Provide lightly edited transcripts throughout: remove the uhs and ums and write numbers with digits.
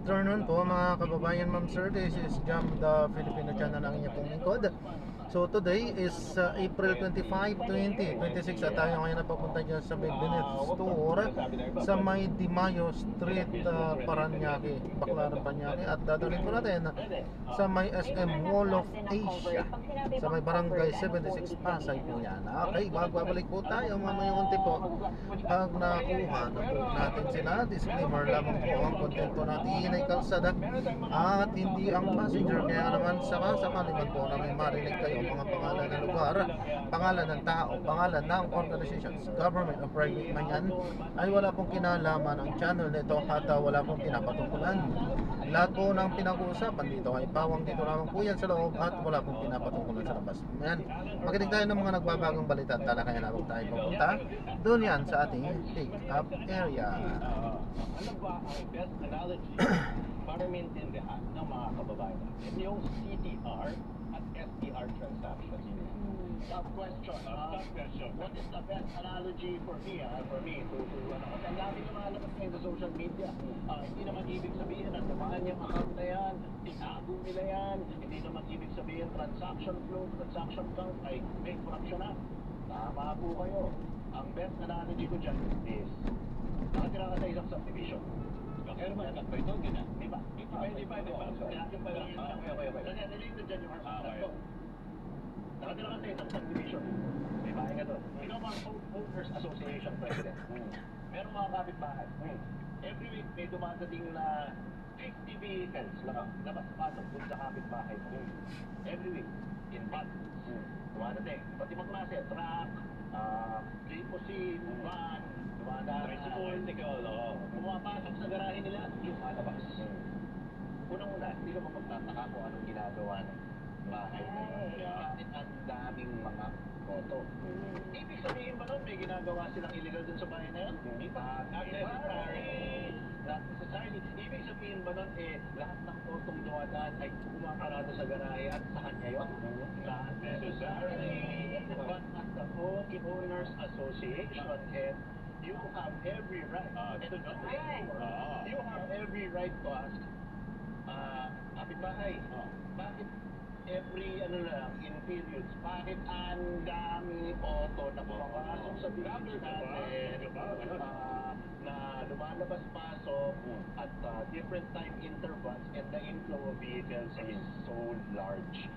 afternoon po mga kababayan, ma'am sir. This is Jam the Filipino channel ng inyong pong lingkod. So today is April 25, 2026 at tayo ngayon napapunta dyan sa Benedict Store sa May Di Mayo Street, Paranaque, Baclaran, Paranaque. At dadalhin po natin sa may SM Mall of Asia sa may Barangay 76 Pasay po yan. Okay, magbabalik po tayo mamaya unti po pag nakuha na po natin sila. Disclaimer lamang po, ang content po natin ay kalsada at hindi ang passenger. Kaya naman sakali man po na may marinig kayo mga pangalan ng lugar, pangalan ng tao, pangalan ng organizations, government o private man yan, ay wala pong kinalaman ang channel nito at wala pong pinapatungkulan. Lahat po ng pinag-uusapan dito ay pawang dito lamang po yan sa loob at wala pong pinapatungkulan sa labas. Yan, makinig tayo ng mga nagbabagong balita at talakayan na tayo pupunta doon yan sa ating take-up area. Ano ba ang best analogy para maintindihan ng mga kababayan natin yung CTR at STR transactions? Tough question. What is the best analogy for me? For me, to kasi ang dami yung mga labas ngayon sa social media. Hindi naman ibig sabihin na tumaan yung account na yan, tinago nila yan. Hindi naman ibig sabihin transaction flow, transaction count ay may corruption na. Tama po kayo. Ang best analogy ko dyan is nakatira ka sa isang subdivision. Pero malakad pa ito, gina? Di ba? Di ba? Kaya pa lang yun. Okay. Kasi nalito dyan yung harap. Nakatira ka sa isang subdivision. May bahay ka doon. Ikaw mga Homeowners Association President. Meron mga kapitbahay. Every week may dumadating na 50 vehicles labas-pasok dun sa kapitbahay mo. Every week. In buses. Dumadating. Pati mga klase, truck, limousine, van, tricycle, pumapasok sa garahe nila, yung malabas. Unang-una, hindi ka mapagtataka kung anong ginagawa ng bahay na yun. Bakit ang daming mga photo? Ibig sabihin ba nun, may ginagawa silang illegal dun sa bahay na yun? Not necessarily. Ibig sabihin ba nun, lahat ng photong dumadaan ay kumakarado sa garahe at sa kanya yun? Not necessarily. But as the Homeowners Association, you have every right to know. You have every right to ask, kapitbahay, bakit every in periods, bakit ang dami auto na pumapasok sa village natin, na lumalabas-pasok at different time intervals, and the inflow of vehicles is so large.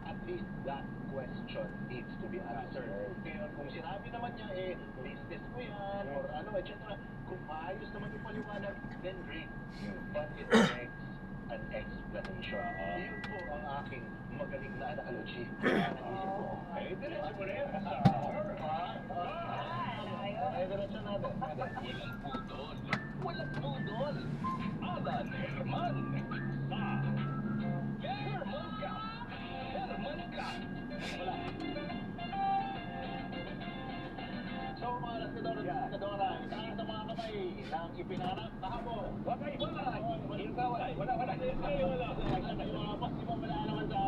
At least that question needs to be answered. Kaya kung sinabi naman niya, business mo yan, or etc. Kung maayos naman yung paliwanag, then great. But it takes an explanation. Yun po ang aking magaling na analogy. Diretso mo rin sa diretso natin. Walang budol. Alan Herman sa Herman Ka. Wala. So mga laskadora, itaas sa mga kamay ng ipinanap kahapon. Wala. Mga boss, di ba wala naman sa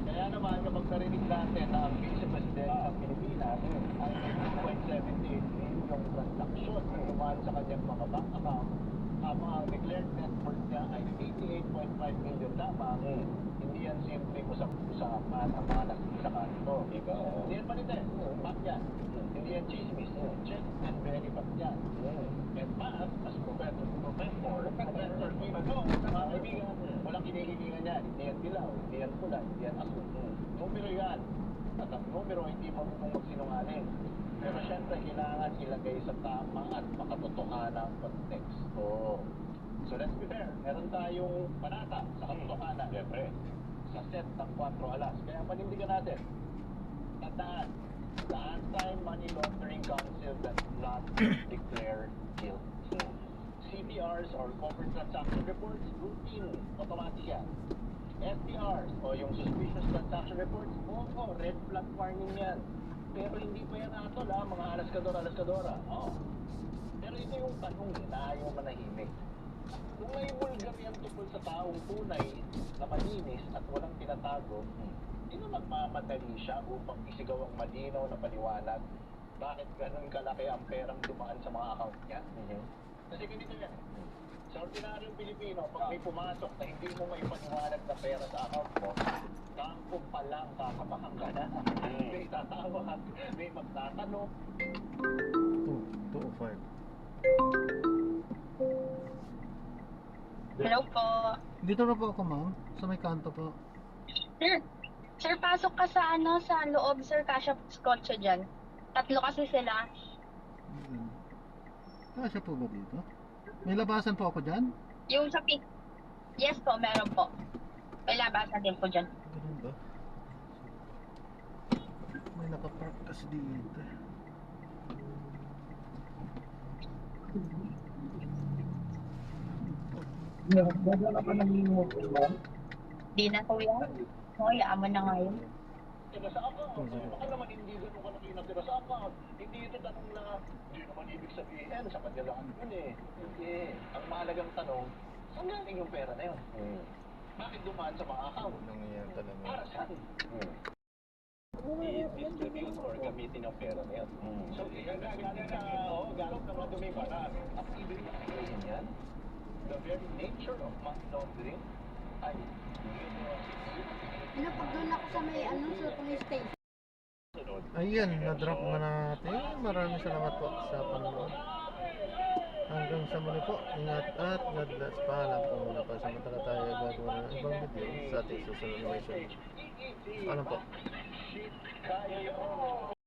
kaya naman kapag narinig natin na ang vice-president ng Pilipinas ay 2.78 million transaksyon tumaan sa kanyang mga bank account, ang mga declared net worth niya ay 88.5 million lamang. Hindi yan simple usapan ang mga nagsasaka nito. Hindi yan manitin. Fact yan. Hindi yan chismis. Check and verify yan. And math, as professor Pino, mga kaibigan, walang kinihilingan yan. Hindi yan dilaw, hindi yan pula, hindi yan asul. Numero yan. At ang numero hindi marunong magsinungaling. Pero syempre, kailangan ilagay sa tama at makatotohanang konteksto. So let's be fair. Meron tayong panata sa katotohanan. Siyempre, sa set ng 4 alas. Kaya panindigan natin. Tandaan, the Anti-Money Laundering Council does not declare guilt. CTRs or corporate transaction reports, routine, automatic yan. STRs o yung suspicious transaction reports, red flag warning yan. Pero hindi pa yan atol mga alaskadora. Pero ito yung tanong na ayaw manahimik. Kung may bulgar yan tungkol sa taong tunay na malinis at walang tinatago, sino magmamadali siya upang isigaw ang malinaw na paliwanag bakit ganun kalaki ang perang dumaan sa mga account niya? Kasi ganito yan. ordinaryong Pilipino, pag may pumasok na hindi mo may paniwalag na pera sa account mo, kampo pa lang kakabahan ka na. May tatawag, may magtatanong. 205. Hello po. Dito na po ako, ma'am. Sa may kanto po. Sir, sir, pasok ka sa sa loob, sir, kasya kotse dyan. Tatlo kasi sila. Kasya po ba dito? May labasan po ako dyan? Yung sa pink. Yes po, meron po. May labasan din po dyan. Ganun ba? May nakapark kasi dito. Di na kuya. Hoy, amo na ngayon. Tira sa account. Baka naman hindi ganun ka nakitira sa account. Hindi ito tanong na, hindi naman ibig sabihin, sa kanila yun eh. Hindi. Ang mahalagang tanong, saan galing yung pera na yun? Bakit dumaan sa mga account? Nangyayari talaga. Para saan? I-distribute or gamitin ang pera na yun. So, galing na madumi para activity na yan. The very nature of money laundering ay Pag doon ako sa may sa police station. sunod. Ayan, na-drop na natin. Maraming salamat po sa panonood. Hanggang sa muli po, ingat at God bless. Paalam po muna pa. Samantala tayo gagawa ng ibang video sa ating susunod na mission. Paalam po. Kaya yun.